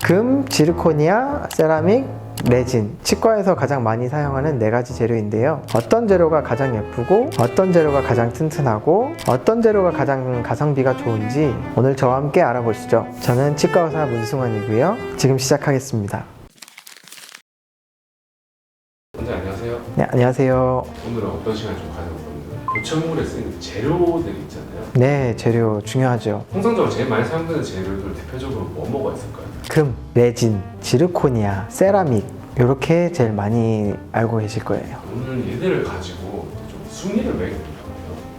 금, 지르코니아, 세라믹, 레진, 치과에서 가장 많이 사용하는 4가지 재료인데요. 어떤 재료가 가장 예쁘고 어떤 재료가 가장 튼튼하고 어떤 재료가 가장 가성비가 좋은지 오늘 저와 함께 알아보시죠. 저는 치과의사 문승환이고요. 지금 시작하겠습니다. 원장님 안녕하세요. 네, 안녕하세요. 오늘은 어떤 시간 좀 가져볼 겁니다. 보철물에 쓰이는 재료들이 있잖아요. 네, 재료 중요하죠. 통상적으로 제일 많이 사용되는 재료들 대표적으로 뭐가 있을까요? 금, 레진, 지르코니아, 세라믹 이렇게 제일 많이 알고 계실 거예요. 오늘 얘들을 가지고 좀 순위를 매겨보려고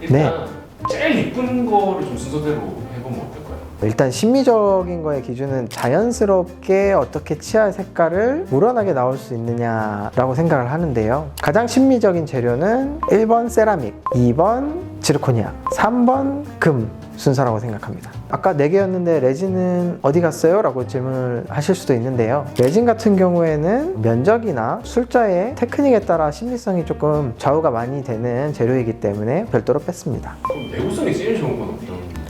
해요. 일단 제일 이쁜 거를 좀 순서대로 해보면 어떨까요? 일단 심미적인 거의 기준은 자연스럽게 어떻게 치아 색깔을 우러나게 나올 수 있느냐라고 생각을 하는데요. 가장 심미적인 재료는 1번 세라믹, 2번 지르코니아, 3번 금 순서라고 생각합니다. 아까 4개였는데 레진은 어디 갔어요? 라고 질문을 하실 수도 있는데요. 레진 같은 경우에는 면적이나 술자의 테크닉에 따라 심미성이 조금 좌우가 많이 되는 재료이기 때문에 별도로 뺐습니다. 그럼 내구성이 제일 좋은 건 어떤 종류예요?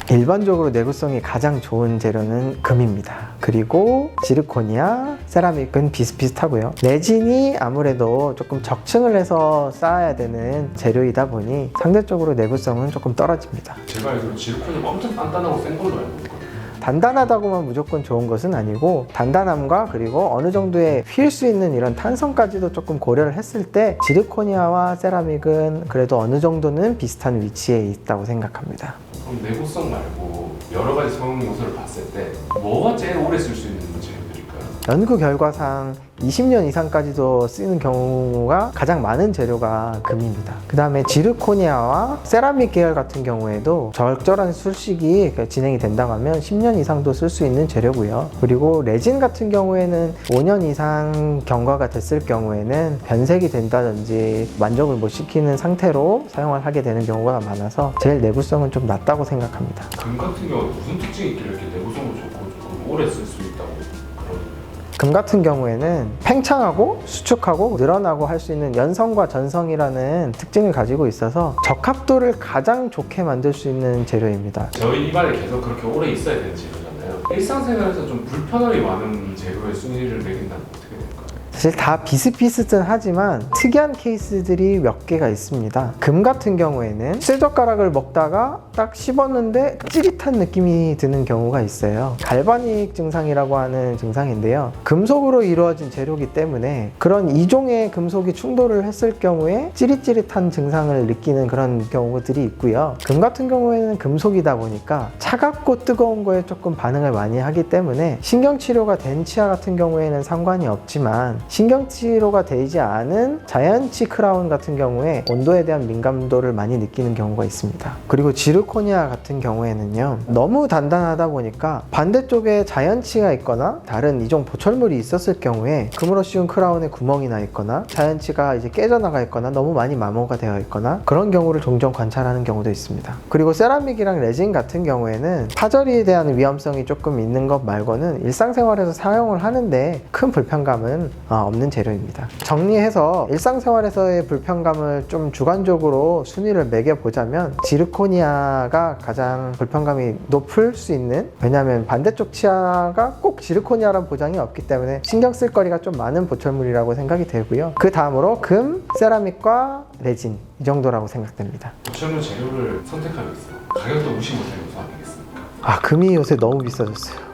일반적으로 내구성이 가장 좋은 재료는 금입니다. 그리고 지르코니아, 세라믹은 비슷비슷하고요. 레진이 아무래도 조금 적층을 해서 쌓아야 되는 재료이다 보니 상대적으로 내구성은 조금 떨어집니다. 제가 알기로 지르코니아가 엄청 단단하고 센 걸로 알고 있거든요. 단단하다고만 무조건 좋은 것은 아니고 단단함과 그리고 어느 정도의 휠 수 있는 이런 탄성까지도 조금 고려를 했을 때 지르코니아와 세라믹은 그래도 어느 정도는 비슷한 위치에 있다고 생각합니다. 그럼 내구성 말고 여러 가지 성능 요소를 봤을 때 뭐가 제일 오래 쓸 수 있는 재료들일까요? 연구 결과상 20년 이상까지도 쓰이는 경우가 가장 많은 재료가 금입니다. 그 다음에 지르코니아와 세라믹 계열 같은 경우에도 적절한 술식이 진행이 된다고 하면 10년 이상도 쓸 수 있는 재료고요. 그리고 레진 같은 경우에는 5년 이상 경과가 됐을 경우에는 변색이 된다든지 만족을 못 시키는 상태로 사용을 하게 되는 경우가 많아서 제일 내구성은 좀 낮다고 생각합니다. 금 같은 경우는 무슨 특징이 있길래 이렇게 내구성도 좋고 조금 오래 쓸 수 있다고 그러는 금 같은 경우에는 팽창하고 수축하고 늘어나고 할 수 있는 연성과 전성이라는 특징을 가지고 있어서 적합도를 가장 좋게 만들 수 있는 재료입니다. 저희 입안에 계속 그렇게 오래 있어야 되는 재료잖아요. 일상생활에서 좀 불편함이 많은 재료의 순위를 매긴다면 어떻게 될까요? 사실 다 비슷비슷은 하지만 특이한 케이스들이 몇 개가 있습니다. 금 같은 경우에는 쇠젓가락을 먹다가 딱 씹었는데 찌릿한 느낌이 드는 경우가 있어요. 갈바닉 증상이라고 하는 증상인데요. 금속으로 이루어진 재료이기 때문에 그런 이종의 금속이 충돌을 했을 경우에 찌릿찌릿한 증상을 느끼는 그런 경우들이 있고요. 금 같은 경우에는 금속이다 보니까 차갑고 뜨거운 거에 조금 반응을 많이 하기 때문에 신경치료가 된 치아 같은 경우에는 상관이 없지만 신경치료가 되지 않은 자연치 크라운 같은 경우에 온도에 대한 민감도를 많이 느끼는 경우가 있습니다. 그리고 지르코니아 같은 경우에는요, 너무 단단하다 보니까 반대쪽에 자연치가 있거나 다른 이종 보철물이 있었을 경우에 금으로 씌운 크라운에 구멍이 나 있거나 자연치가 이제 깨져나가 있거나 너무 많이 마모가 되어 있거나 그런 경우를 종종 관찰하는 경우도 있습니다. 그리고 세라믹이랑 레진 같은 경우에는 파절이에 대한 위험성이 조금 있는 것 말고는 일상생활에서 사용을 하는데 큰 불편감은 없는 재료입니다. 정리해서 일상생활에서의 불편감을 좀 주관적으로 순위를 매겨보자면 지르코니아가 가장 불편감이 높을 수 있는, 왜냐하면 반대쪽 치아가 꼭 지르코니아란 보장이 없기 때문에 신경 쓸 거리가 좀 많은 보철물이라고 생각이 되고요. 그 다음으로 금, 세라믹과 레진 이 정도라고 생각됩니다. 보철물 재료를 선택하고 있어요. 가격도 무시 못할 요소 아니겠습니까? 금이 요새 너무 비싸졌어요.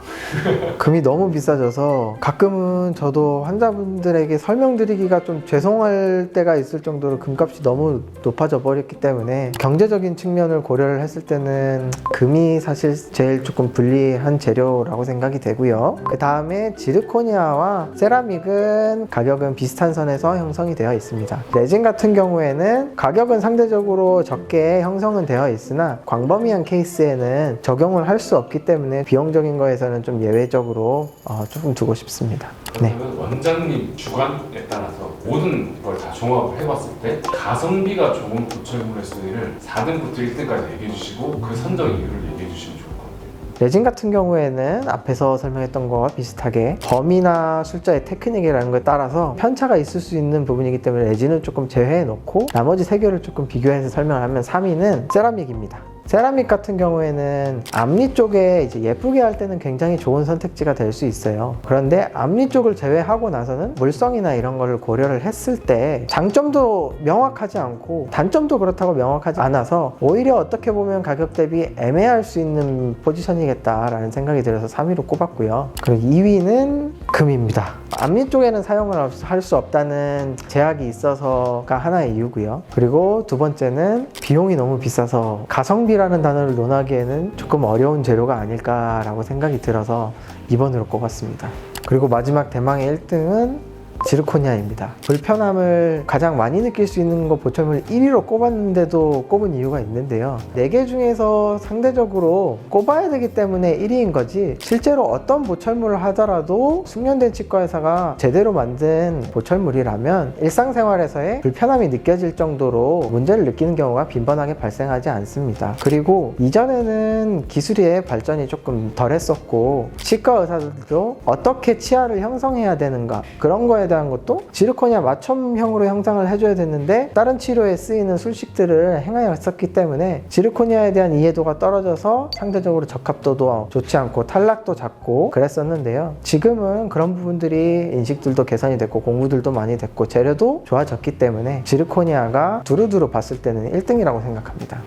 금이 너무 비싸져서 가끔은 저도 환자분들에게 설명드리기가 좀 죄송할 때가 있을 정도로 금값이 너무 높아져 버렸기 때문에 경제적인 측면을 고려를 했을 때는 금이 사실 제일 조금 불리한 재료라고 생각이 되고요. 그 다음에 지르코니아와 세라믹은 가격은 비슷한 선에서 형성이 되어 있습니다. 레진 같은 경우에는 가격은 상대적으로 적게 형성은 되어 있으나 광범위한 케이스에는 적용을 할 수 없기 때문에 비용적인 거에서는 좀 예외적으로 조금 두고 싶습니다. 그러면 원장님 주관에 따라서 모든 걸 다 종합을 해봤을 때 가성비가 좋은 보철물의 순위를 4등부터 1등까지 얘기해 주시고 그 선정 이유를 얘기해 주시면 좋을 것 같아요. 레진 같은 경우에는 앞에서 설명했던 거와 비슷하게 범위나 술자의 테크닉이라는 거에 따라서 편차가 있을 수 있는 부분이기 때문에 레진은 조금 제외해 놓고 나머지 3개를 조금 비교해서 설명을 하면 3위는 세라믹입니다. 세라믹 같은 경우에는 앞니 쪽에 이제 예쁘게 할 때는 굉장히 좋은 선택지가 될 수 있어요. 그런데 앞니 쪽을 제외하고 나서는 물성이나 이런 거를 고려를 했을 때 장점도 명확하지 않고 단점도 그렇다고 명확하지 않아서 오히려 어떻게 보면 가격 대비 애매할 수 있는 포지션이겠다라는 생각이 들어서 3위로 꼽았고요. 그리고 2위는 금입니다. 앞니 쪽에는 사용을 할 수 없다는 제약이 있어서가 하나의 이유고요. 그리고 두 번째는 비용이 너무 비싸서 가성비라는 단어를 논하기에는 조금 어려운 재료가 아닐까라고 생각이 들어서 2번으로 꼽았습니다. 그리고 마지막 대망의 1등은 지르코니아입니다. 불편함을 가장 많이 느낄 수 있는 거 보철물 1위로 꼽았는데도 꼽은 이유가 있는데요. 4개 중에서 상대적으로 꼽아야 되기 때문에 1위인 거지, 실제로 어떤 보철물을 하더라도 숙련된 치과의사가 제대로 만든 보철물이라면 일상생활에서의 불편함이 느껴질 정도로 문제를 느끼는 경우가 빈번하게 발생하지 않습니다. 그리고 이전에는 기술의 발전이 조금 덜했었고 치과 의사들도 어떻게 치아를 형성해야 되는가 그런 거에 대한 것도 지르코니아 맞춤형으로 형상을 해줘야 됐는데 다른 치료에 쓰이는 술식들을 행하였었기 때문에 지르코니아에 대한 이해도가 떨어져서 상대적으로 적합도도 좋지 않고 탈락도 작고 그랬었는데요. 지금은 그런 부분들이 인식들도 개선이 됐고 공부들도 많이 됐고 재료도 좋아졌기 때문에 지르코니아가 두루두루 봤을 때는 1등이라고 생각합니다.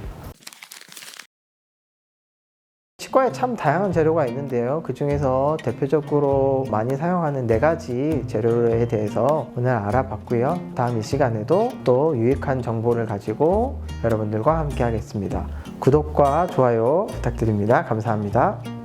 치과에 참 다양한 재료가 있는데요. 그 중에서 대표적으로 많이 사용하는 4가지 재료에 대해서 오늘 알아봤고요. 다음 이 시간에도 또 유익한 정보를 가지고 여러분들과 함께 하겠습니다. 구독과 좋아요 부탁드립니다. 감사합니다.